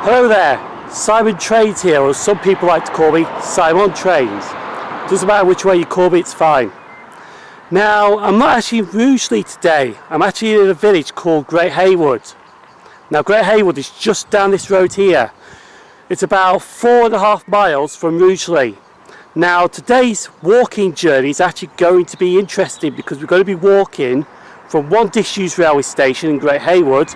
Hello there, Simon Trains here, or some people like to call me Simon Trains. Doesn't matter which way you call me, it's fine. Now, I'm not actually in Rugeley today, I'm actually in a village called Great Haywood. Now, Great Haywood is just down this road here. It's about 4.5 miles from Rugeley. Now, today's walking journey is actually going to be interesting because we're going to be walking from one disused railway station in Great Haywood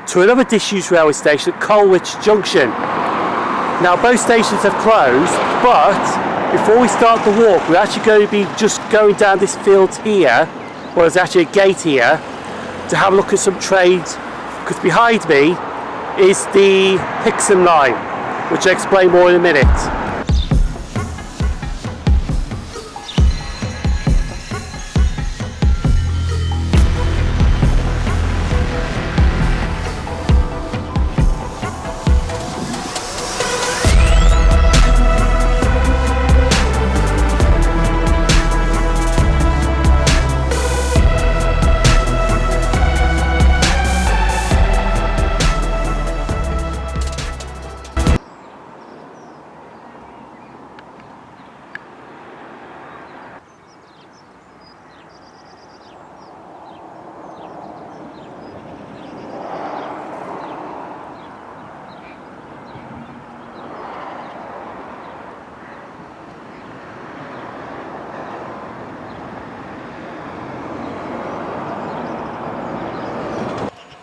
to another disused railway station at Colwich Junction. Now, both stations have closed, but before we start the walk, we're actually going to be just going down this field here, well, there's actually a gate here, to have a look at some trains, because behind me is the Hixon Line, which I'll explain more in a minute.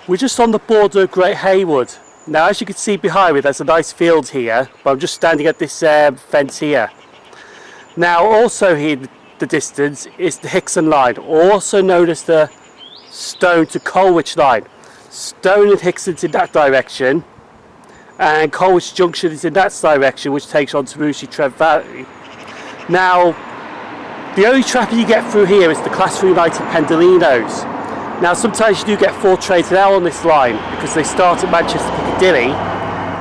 We're just on the border of Great Haywood. Now, as you can see behind me, there's a nice field here, but I'm just standing at this fence here. Now, also here in the distance is the Hixon Line, also known as the Stone to Colwich Line. Stone and Hixon's in that direction, and Colwich Junction is in that direction, which takes on to Rugeley, Trent Valley. Now, the only traffic you get through here is the Class 3 United Pendolinos. Now, sometimes you do get 4 trains an hour on this line because they start at Manchester Piccadilly,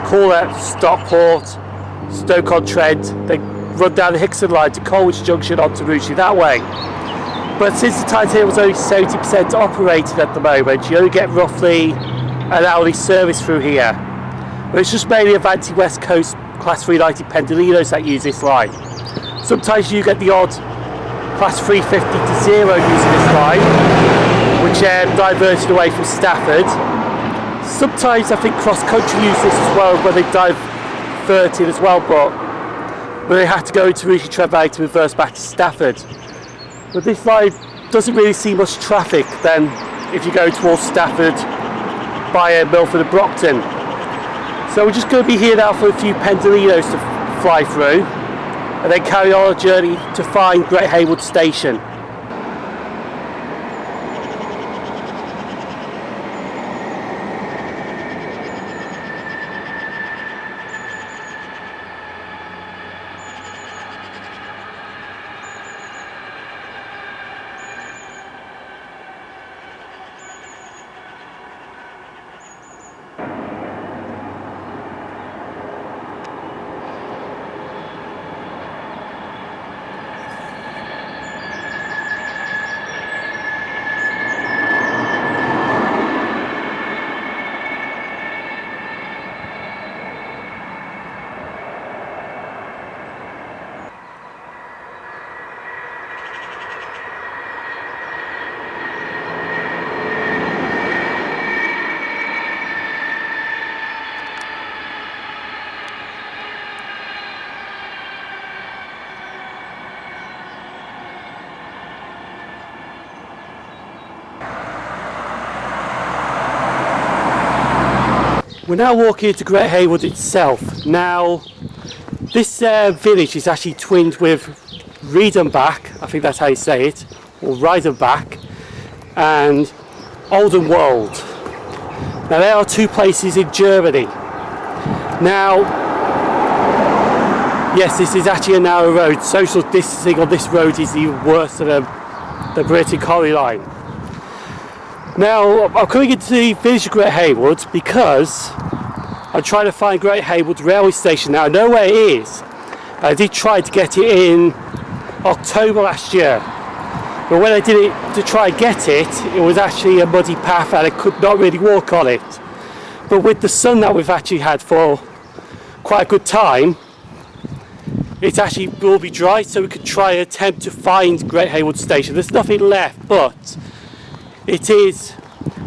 call at Stockport, Stoke-on-Trent, they run down the Hixon Line to Colwich Junction onto Rugeley that way. But since the timetable was only 70% operated at the moment, you only get roughly an hourly service through here. But it's just mainly Avanti West Coast Class 3 United Pendolinos that use this line. Sometimes you get the odd Class 350 to 0 using this line, which diverted away from Stafford. Sometimes I think cross-country use this as well when they diverted as well, but they had to go into Rugeley Trent Valley to reverse back to Stafford. But this line doesn't really see much traffic than if you go towards Stafford by Milford and Brockton. So we're just going to be here now for a few Pendolinos to fly through, and then carry on our journey to find Great Haywood Station. We're now walking into Great Haywood itself. Now, this village is actually twinned with Redenbach, I think that's how you say it, or Reidenbach, and Oldenwald. Now, there are 2 places in Germany. Now, yes, this is actually a narrow road. Social distancing on this road is even worse than the British Collie Line. Now, I'm coming into the village of Great Haywood because I'm trying to find Great Haywood Railway Station. Now, I know where it is. I did try to get it in October last year. But when I did it to try and get it, it was actually a muddy path and I could not really walk on it. But with the sun that we've actually had for quite a good time, it actually will be dry, so we could try and attempt to find Great Haywood Station. There's nothing left, but it is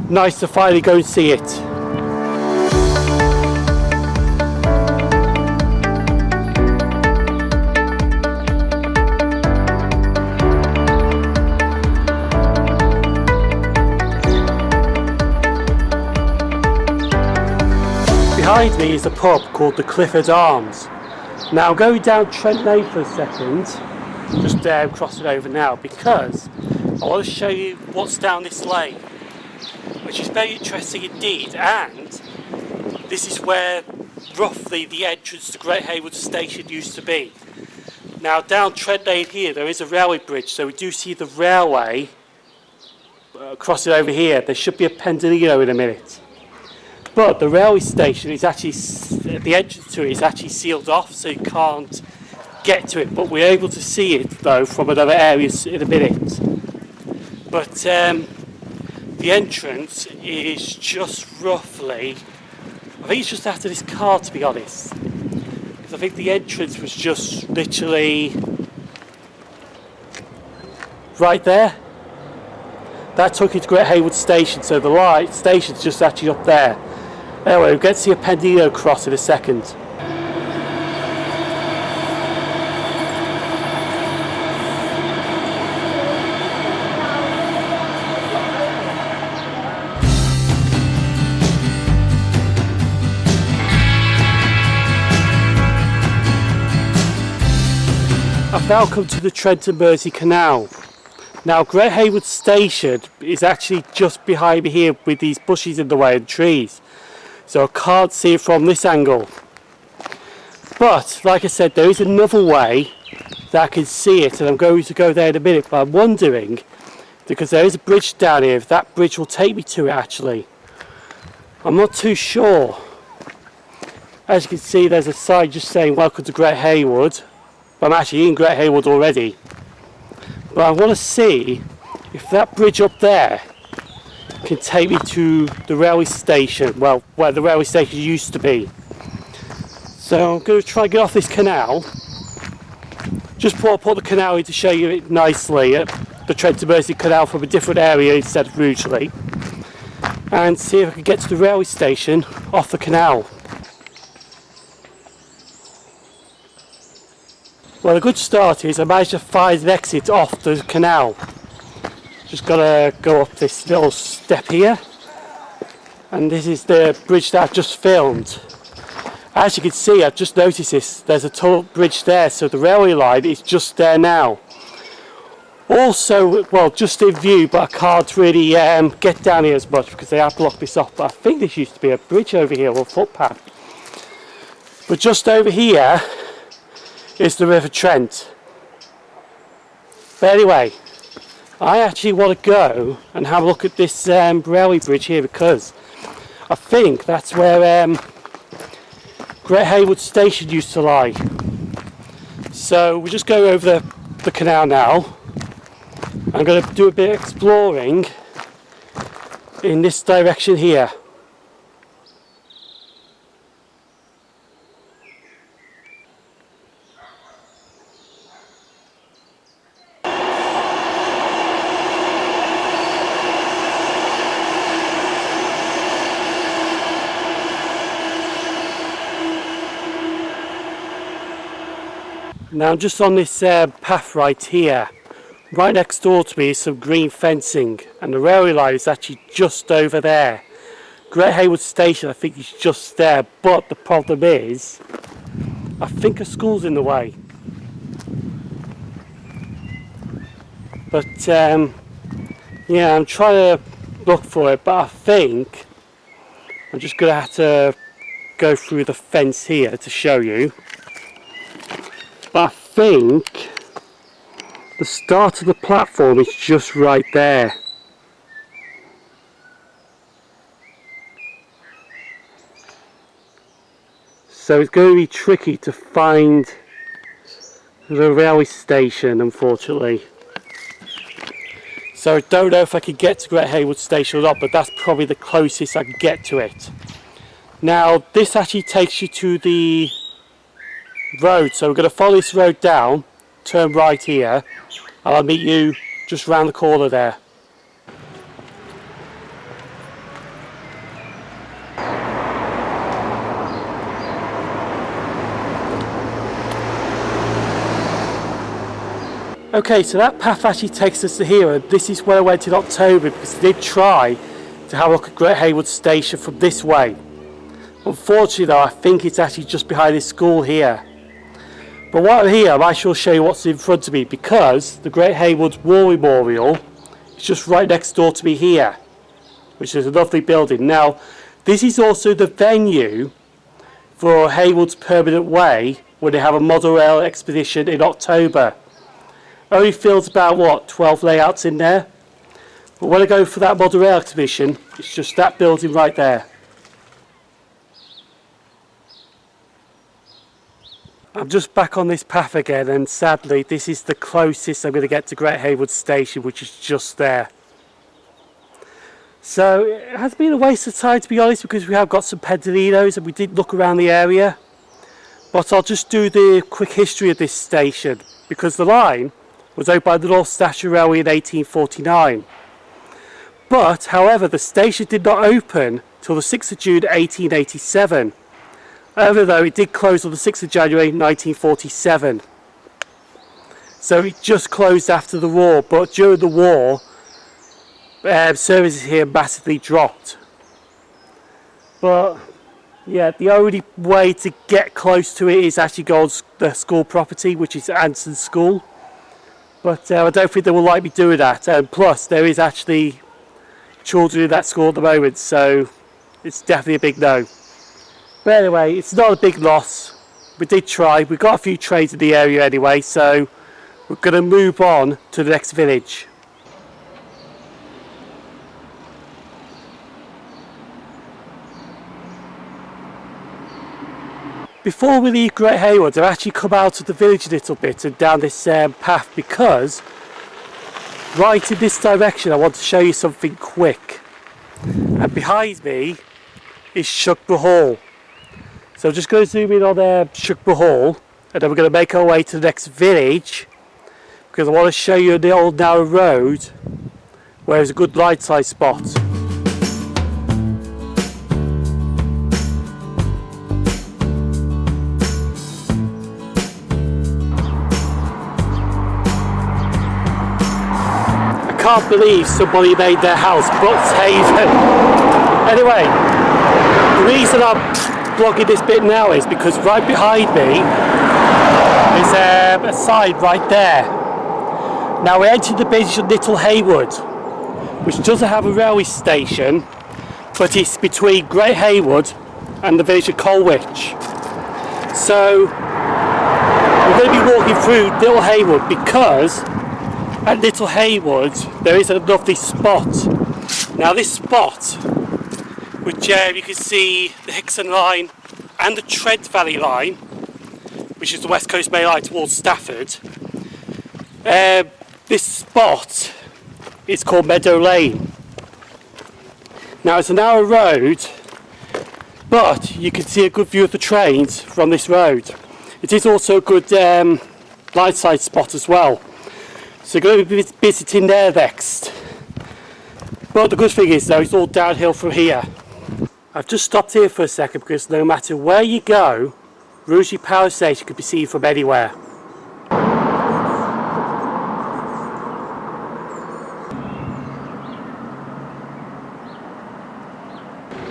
nice to finally go and see it. Behind me is a pub called the Clifford Arms. Now I'm going down Trent Lane for a second, just crossing over now, because I want to show you what's down this lane, which is very interesting indeed. And this is where roughly the entrance to Great Haywood Station used to be. Now down Trent Lane here there is a railway bridge, so we do see the railway crossing over here. There should be a Pendolino in a minute. But the railway station is actually, the entrance to it is actually sealed off, so you can't get to it. But we're able to see it though from another area in a minute. But the entrance is just roughly, I think it's just after this car, to be honest. Because I think the entrance was just literally right there. That took you to Great Haywood Station, so the light station's just actually up there. Anyway, we'll get to see a Pendolino cross in a second. I've now come to the Trent and Mersey Canal. Now Great Haywood Station is actually just behind me here with these bushes in the way and trees. So I can't see it from this angle. But like I said, there is another way that I can see it, and I'm going to go there in a minute. But I'm wondering, because there is a bridge down here, if that bridge will take me to it actually. I'm not too sure. As you can see, there's a sign just saying welcome to Great Haywood. But I'm actually in Great Haywood already. But I want to see if that bridge up there can take me to the railway station, well, where the railway station used to be. So I'm going to try and get off this canal. Just put the canal in to show you it nicely, the Trent and Mersey Canal from a different area instead of Rugeley, and see if I can get to the railway station off the canal. Well, a good start is I managed to find an exit off the canal. Just gotta go up this little step here, and this is the bridge that I've just filmed. As you can see, I've just noticed this, there's a tall bridge there, so the railway line is just there now. Also, well, just in view, but I can't really get down here as much because they have blocked this off. But I think this used to be a bridge over here, or a footpath. But just over here is the River Trent. But anyway, I actually want to go and have a look at this railway bridge here, because I think that's where Great Haywood Station used to lie. So we'll just go over the canal now. I'm going to do a bit of exploring in this direction here. Now I'm just on this path right here. Right next door to me is some green fencing, and the railway line is actually just over there. Great Haywood Station, I think, is just there, but the problem is I think a school's in the way. But yeah, I'm trying to look for it, but I think I'm just going to have to go through the fence here to show you. But I think the start of the platform is just right there. So it's going to be tricky to find the railway station, unfortunately. So I don't know if I can get to Great Haywood Station or not, but that's probably the closest I can get to it. Now this actually takes you to the road, so we're going to follow this road down, turn right here, and I'll meet you just round the corner there. Okay, so that path actually takes us to here, and this is where I went in October because I did try to have a look at Great Haywood Station from this way. Unfortunately though, I think it's actually just behind this school here. But while I'm here, I might show you what's in front of me, because the Great Haywood War Memorial is just right next door to me here, which is a lovely building. Now, this is also the venue for Haywood's Permanent Way when they have a model rail expedition in October. Only fills about, what, 12 layouts in there? But when I go for that model rail exhibition, it's just that building right there. I'm just back on this path again, and sadly this is the closest I'm going to get to Great Haywood Station, which is just there. So it has been a waste of time, to be honest, because we have got some Pendolinos and we did look around the area. But I'll just do the quick history of this station, because the line was owned by the North Staffordshire Railway in 1849. But, however, the station did not open till the 6th of June 1887. However, though, it did close on the 6th of January 1947. So it just closed after the war, but during the war, services here massively dropped. But, yeah, the only way to get close to it is actually go on the school property, which is Anson School. But I don't think they will like me doing that. And plus, there is actually children in that school at the moment, so it's definitely a big no. But anyway, it's not a big loss. We did try. We've got a few trains in the area anyway, so we're going to move on to the next village. Before we leave Great Haywood, I've actually come out of the village a little bit and down this path, because right in this direction I want to show you something quick. And behind me is Shughborough Hall. So I'm just going to zoom in on Shughborough Hall, and then we're going to make our way to the next village, because I want to show you the old narrow road where there's a good lineside spot. I can't believe somebody made their house Buxhaven. Anyway, the reason I'm vlogging this bit now is because right behind me is a sign right there. Now we entered the village of Little Haywood, which doesn't have a railway station, but it's between Great Haywood and the village of Colwich. So we're going to be walking through Little Haywood, because at Little Haywood there is a lovely spot. Now this spot, which you can see the Hixon Line and the Trent Valley Line, which is the West Coast Main Line towards Stafford. This spot is called Meadow Lane. Now it's a narrow road, but you can see a good view of the trains from this road. It is also a good lineside spot as well. So we're going to be visiting there next. But the good thing is though, it's all downhill from here. I've just stopped here for a second because no matter where you go, Rugeley Power Station can be seen from anywhere.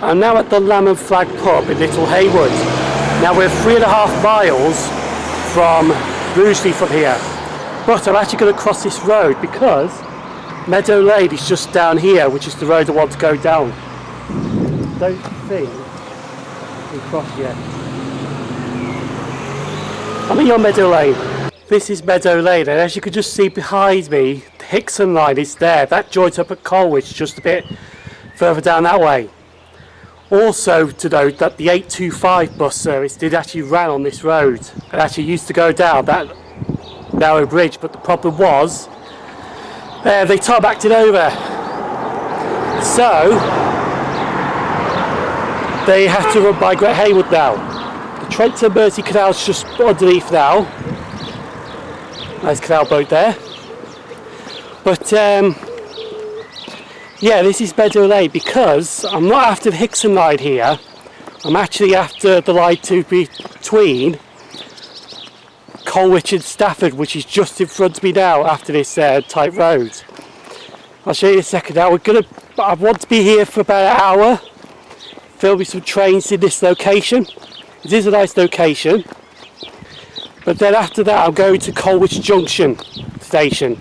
I'm now at the Lamb and Flag pub in Little Haywood. Now we're 3.5 miles from Rugeley from here. But I'm actually going to cross this road because Meadow Lane is just down here, which is the road I want to go down. Don't think we crossed yet. I'm in your Meadow Lane. This is Meadow Lane, and as you can just see behind me, the Hixon Line is there. That joins up at Colwich just a bit further down that way. Also to note that the 825 bus service did actually run on this road and actually used to go down that narrow bridge, but the problem was they tarmacked it over. So they have to run by Great Haywood now. The Trent and Mersey Canal is just underneath now. Nice canal boat there. But yeah, this is Meadow Lane because I'm not after the Hixon Line here. I'm actually after the line between Colwich and Stafford, which is just in front of me now after this tight road. I'll show you in a second now. I want to be here for about an hour, filming some trains in this location. It is a nice location. But then after that I'm going to Colwich Junction station.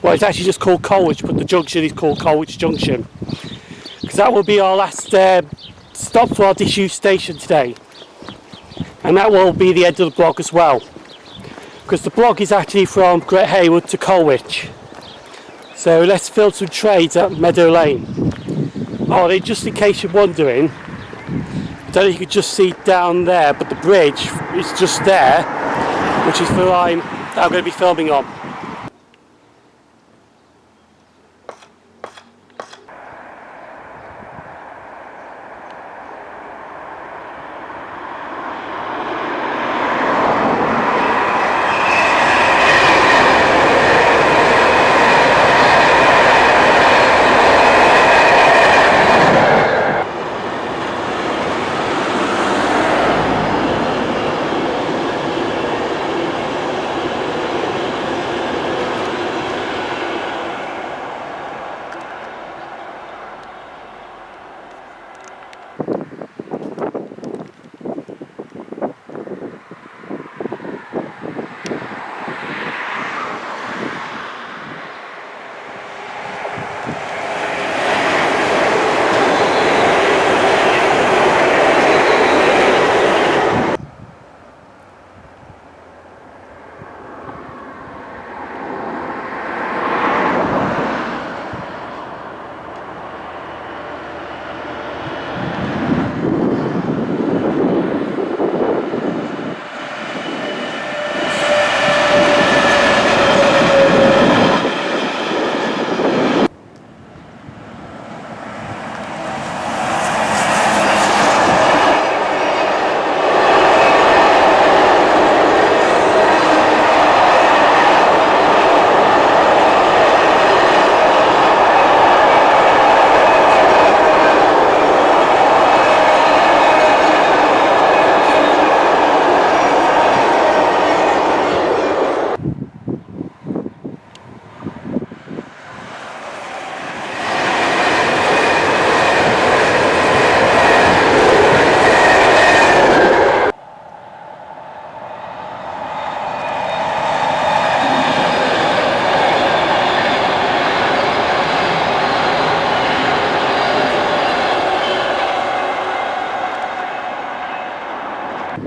Well, it's actually just called Colwich, but the junction is called Colwich Junction. Because that will be our last stop for our disused station today. And that will be the end of the vlog as well. Because the vlog is actually from Great Haywood to Colwich. So let's film some trains at Meadow Lane. Oh, and just in case you're wondering, I don't know if you can just see down there, but the bridge is just there, which is the line that I'm going to be filming on.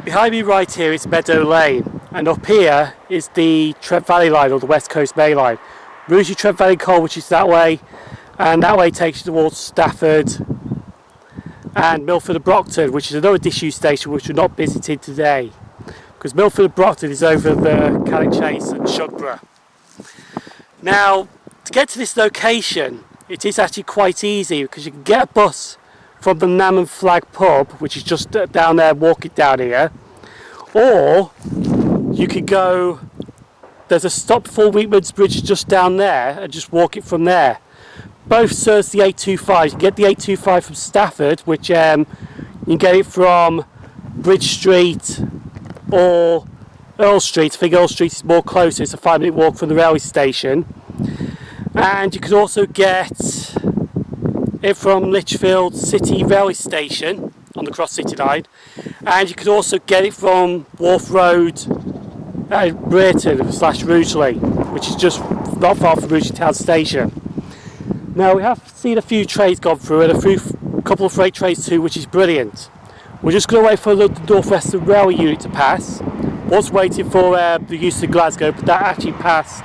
Behind me right here is Meadow Lane, and up here is the Trent Valley Line, or the West Coast Main Line. Rugeley, Trent Valley, Colwich is that way, and that way takes you towards Stafford and Milford and Brockton, which is another disused station which we're not visiting today, because Milford and Brockton is over the Canal Chase and Shughborough. Now, to get to this location, it is actually quite easy because you can get a bus from the Nam and Flag pub, which is just down there, walking down here, or you could go, there's a stop before Weekman's Bridge just down there, and just walk it from there. Both serves the 825. You can get the 825 from Stafford, which you can get it from Bridge Street or Earl Street. I think Earl Street is more closer, it's a 5-minute walk from the railway station. And you could also get it from Lichfield City Railway Station on the Cross City Line, and you could also get it from Wharf Road at Brereton / Rugeley, which is just not far from Rugeley Town Station. Now, we have seen a few trains gone through, and a couple of freight trains too, which is brilliant. We're just going to wait for the North Western Railway unit to pass. Was waiting for the Euston Glasgow, but that actually passed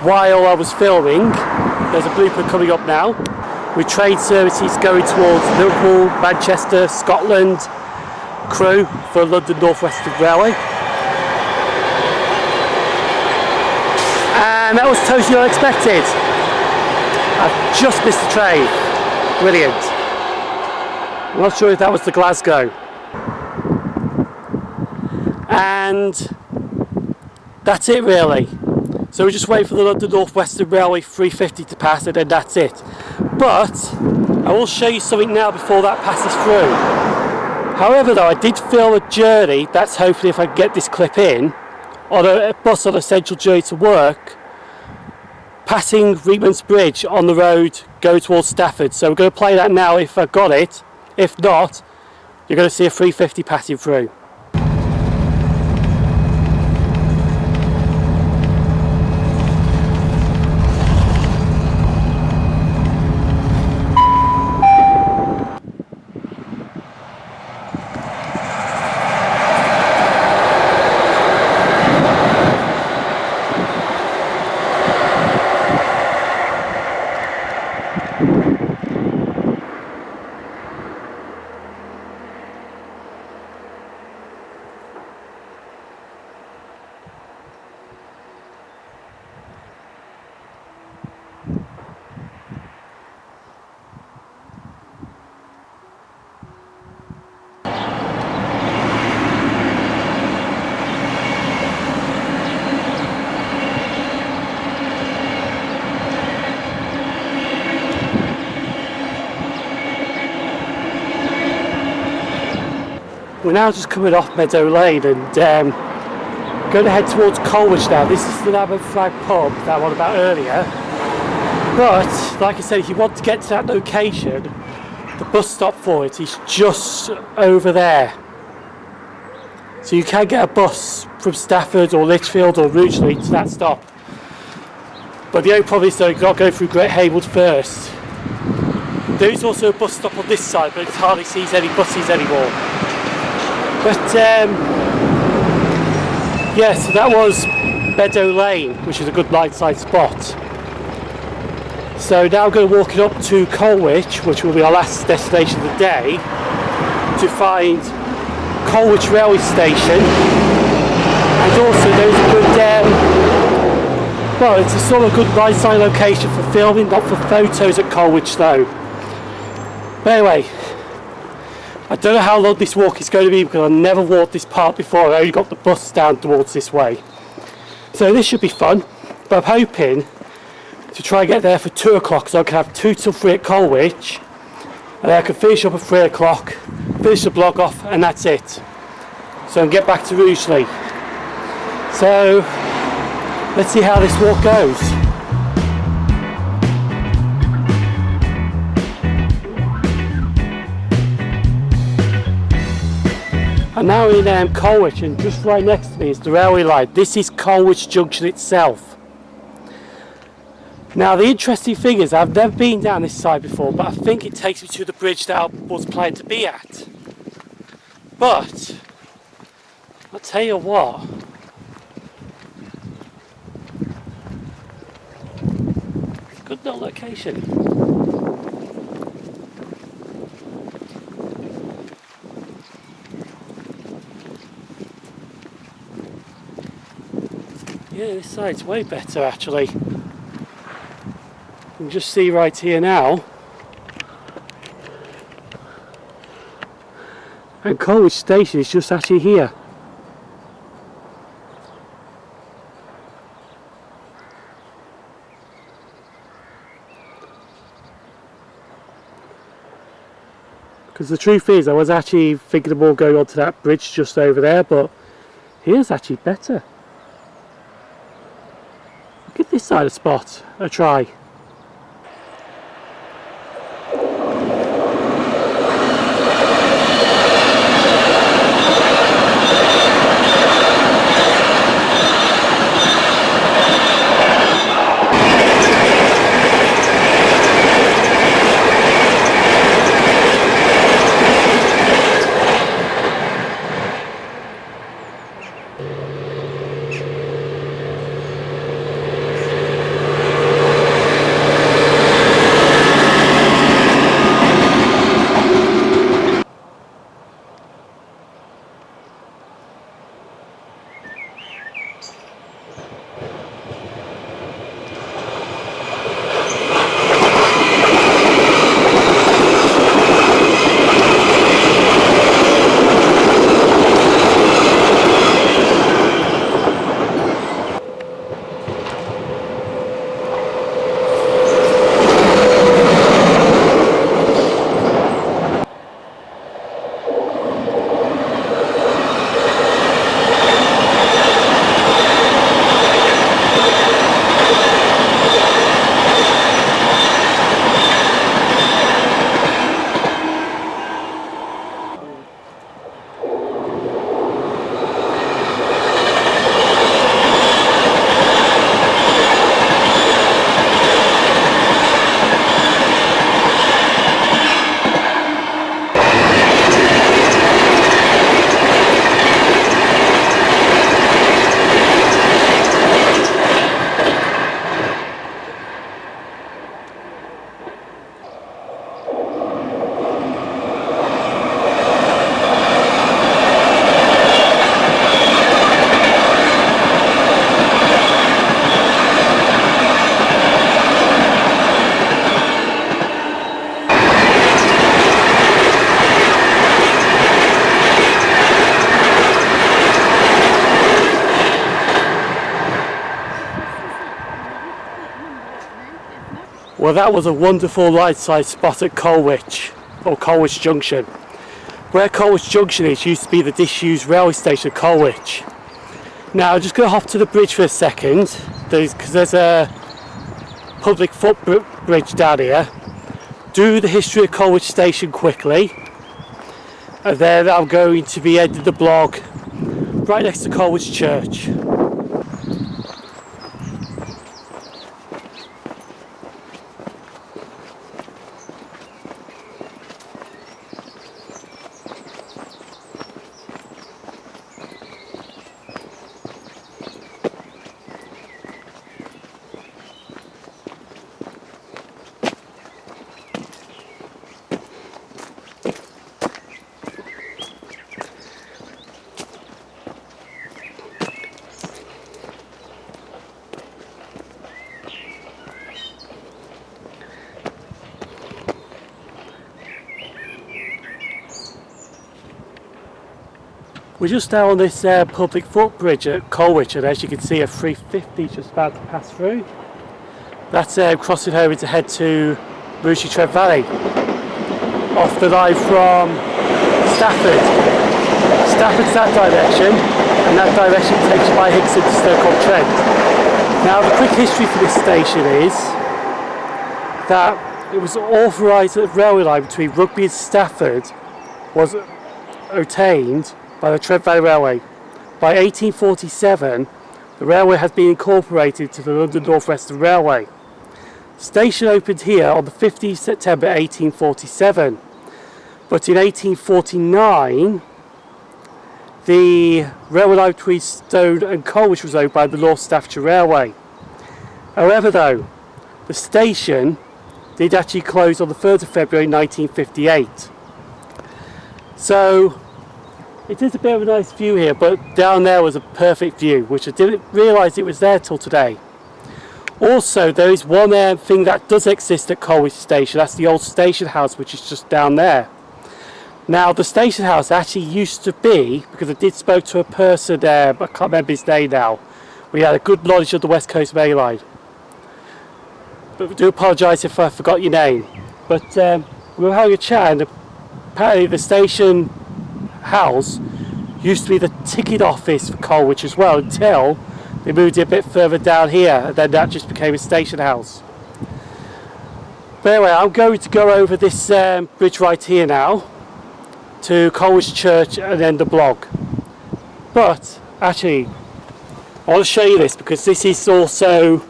while I was filming. There's a blooper coming up now, with train services going towards Liverpool, Manchester, Scotland, Crewe for London North Western Railway. And that was totally unexpected. I've just missed the train. Brilliant. I'm not sure if that was the Glasgow. And that's it really. So we just wait for the London North Western Railway 350 to pass, and then that's it. But I will show you something now before that passes through. However though, I did film a journey, that's hopefully if I can get this clip in, on a bus on a central journey to work, passing Reedman's Bridge on the road going towards Stafford. So we're going to play that now if I got it. If not, you're going to see a 350 passing through. We're now just coming off Meadow Lane and going to head towards Colwich now. This is the Lamb and Flag pub that I was about earlier. But, like I said, if you want to get to that location, the bus stop for it is just over there. So you can get a bus from Stafford or Lichfield or Rugeley to that stop. But the only problem is though, you've got to go through Great Haywood first. There is also a bus stop on this side, but it hardly sees any buses anymore. But yeah, so that was Meadow Lane, which is a good lineside spot. So now I'm going to walk it up to Colwich, which will be our last destination of the day, to find Colwich Railway Station. And also there's a good, well, it's a sort of good lineside location for filming, not for photos at Colwich though. But anyway, I don't know how long this walk is going to be because I've never walked this part before. I only got the bus down towards this way. So this should be fun, but I'm hoping to try and get there for 2 o'clock so I can have 2 till 3 at Colwich, and then I can finish up at 3 o'clock, finish the blog off, and that's it. So I can get back to Rugeley. So let's see how this walk goes. I'm now in Colwich, and just right next to me is the railway line. This is Colwich Junction itself. Now the interesting thing is I've never been down this side before, but I think it takes me to the bridge that I was planning to be at. But I'll tell you what, it's a good little location. Yeah, this side's way better actually. You can just see right here now. And Colwich Station is just actually here. Because the truth is, I was actually thinking of more going onto that bridge just over there, but here's actually better. Give this side of spot a try. Well, that was a wonderful lineside spot at Colwich, or Colwich Junction. Where Colwich Junction is used to be the Disused Railway Station at Colwich. Now I'm just going to hop to the bridge for a second, because there's a public footbridge down here. Do the history of Colwich Station quickly, and then I'm going to be ending the blog right next to Colwich Church. We're just now on this public footbridge at Colwich, and as you can see a 350 is just about to pass through. That's crossing over to head to Rugeley Trent Valley, off the line from Stafford. Stafford's that direction, and that direction takes you by Hixon to Stoke-on-Trent. Now the quick history for this station is that it was authorised that the railway line between Rugeley and Stafford was obtained by the Trent Valley Railway. By 1847, the railway has been incorporated to the London North Western Railway. The station opened here on the 15th September 1847, but in 1849, the railway line between Stone and Colwich was owned by the North Staffordshire Railway. However though, the station did actually close on the 3rd of February 1958. So it is a bit of a nice view here, but down there was a perfect view, which I didn't realise it was there till today. Also, there is one thing that does exist at Colwich Station. That's the old station house, which is just down there. Now, the station house actually used to be, because I did spoke to a person there, but I can't remember his name now. We had a good knowledge of the West Coast Main Line. But I do apologise if I forgot your name. But we were having a chat, and apparently the station house used to be the ticket office for Colwich as well, until they moved it a bit further down here, and then that just became a station house. But anyway, I'm going to go over this bridge right here now to Colwich Church and then the blog. But actually, I want to show you this because this is also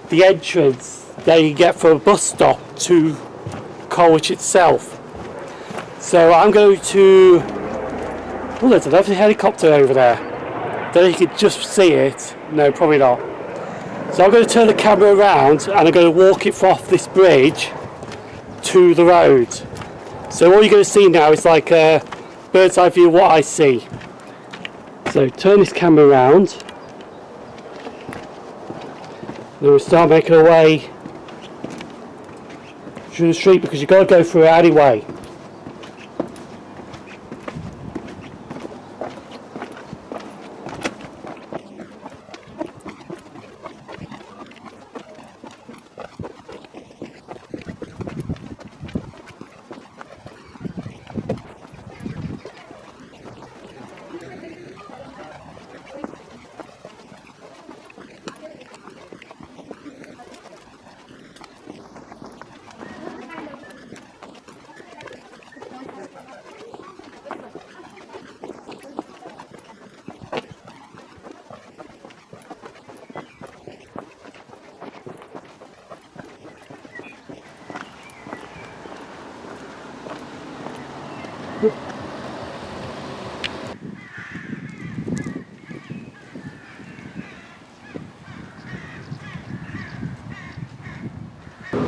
the entrance that you get from a bus stop to Colwich itself. So I'm going to... Oh, there's a lovely helicopter over there. Don't know if you can just see it. No, probably not. So I'm going to turn the camera around and I'm going to walk it off this bridge to the road. So all you're going to see now is like a bird's eye view of what I see. So turn this camera around. Then we'll start making our way through the street because you've got to go through it anyway.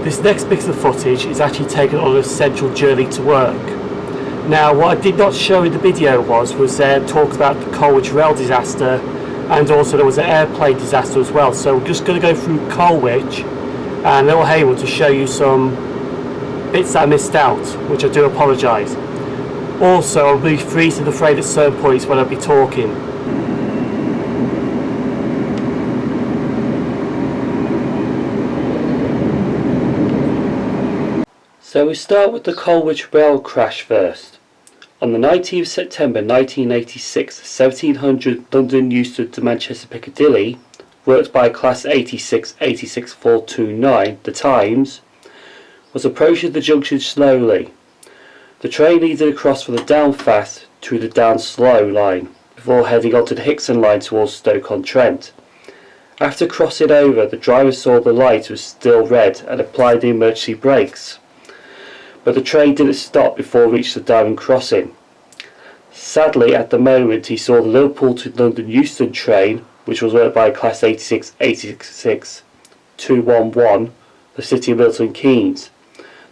This next bit of footage is actually taken on a central journey to work. Now, what I did not show in the video was talk about the Colwich rail disaster, and also there was an airplane disaster as well. So we're just going to go through Colwich and Little Haywood to show you some bits that I missed out, which I do apologise. Also, I'll be freezing the frame at certain points when I'll be talking. So we start with the Colwich rail crash first. On the 19th September 1986, 1700 London Euston to Manchester Piccadilly, worked by Class 8686429, the Times, was approaching the junction slowly. The train needed to cross from the down fast to the down slow line before heading onto the Hixon Line towards Stoke-on-Trent. After crossing over, the driver saw the light was still red and applied the emergency brakes. But the train didn't stop before it reached the diamond crossing. Sadly, at the moment, he saw the Liverpool to London Euston train, which was worked by Class 86211, the City of Milton Keynes.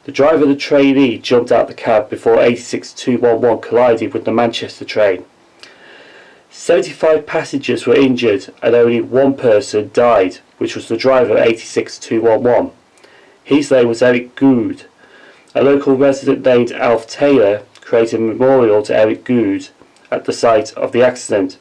The driver of the trainee jumped out the cab before 86211 collided with the Manchester train. 75 passengers were injured and only one person died, which was the driver of 86211. His name was Eric Good. A local resident named Alf Taylor created a memorial to Eric Good at the site of the accident,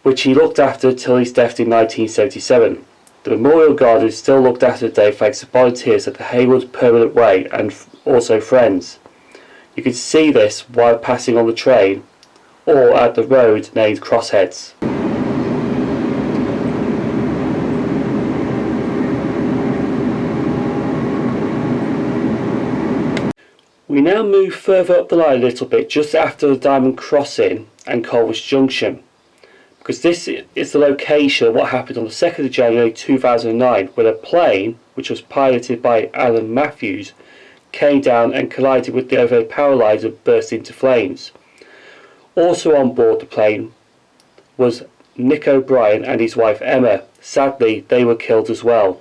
which he looked after till his death in 1977. The memorial garden is still looked after today thanks to volunteers at the Haywood Permanent Way and also friends. You can see this while passing on the train or at the road named Crossheads. We now move further up the line a little bit just after the Diamond Crossing and Colwich Junction, because this is the location of what happened on the 2nd of January 2009 when a plane, which was piloted by Alan Matthews, came down and collided with the overhead power lines and burst into flames. Also on board the plane was Nick O'Brien and his wife Emma. Sadly, they were killed as well.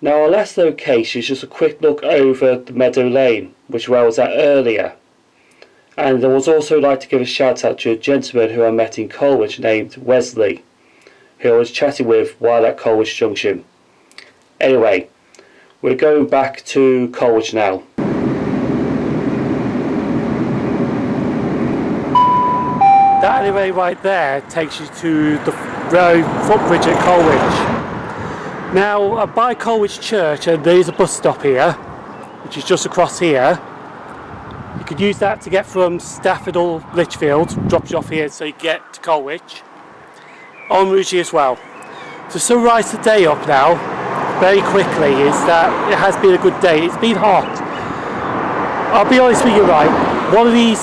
Now our last location is just a quick look over the Meadow Lane, which I was at earlier. And I would also like to give a shout out to a gentleman who I met in Colwich named Wesley, who I was chatting with while at Colwich Junction. Anyway, we're going back to Colwich now. That alleyway right there takes you to the road footbridge at Colwich. Now, by Colwich Church, and there is a bus stop here, which is just across here. You could use that to get from Stafford or Lichfield, drops you off here so you get to Colwich. On Rugeley as well. To summarise the day up now, very quickly, is that it has been a good day. It's been hot. I'll be honest with you, right, one of these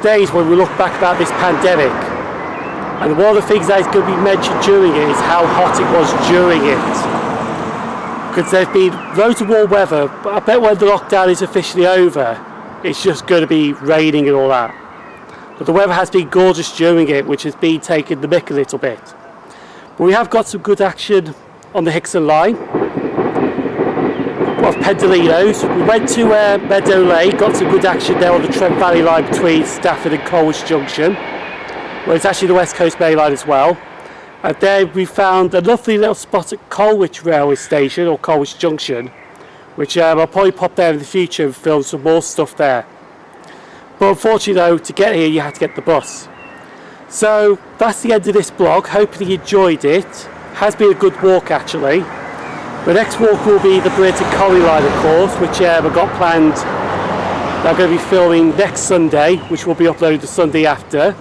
days when we look back about this pandemic, and one of the things that is going to be mentioned during it is how hot it was during it. Because there's been loads of warm weather, but I bet when the lockdown is officially over, it's just going to be raining and all that. But the weather has been gorgeous during it, which has been taking the mick a little bit. But we have got some good action on the Hixon Line of Pendolinos. We went to Meadow Lane, got some good action there on the Trent Valley Line between Stafford and Colwich Junction. Well, it's actually the West Coast Main Line as well. And then we found a lovely little spot at Colwich Railway Station, or Colwich Junction, which I'll probably pop there in the future and film some more stuff there. But unfortunately though, to get here you had to get the bus. So that's the end of this vlog. Hopefully you enjoyed it. Has been a good walk actually. The next walk will be the Great Haywood Line, of course, which I've got planned. I'm going to be filming next Sunday, which will be uploaded the Sunday after.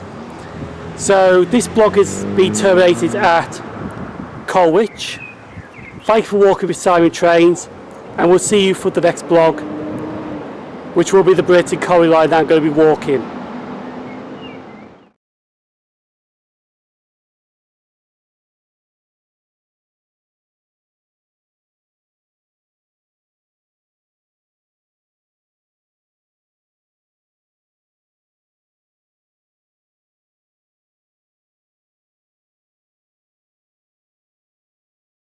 So this vlog has been terminated at Colwich. Thank you for walking with Simon Trains, and we'll see you for the next vlog, which will be the Great Haywood Line that I'm going to be walking.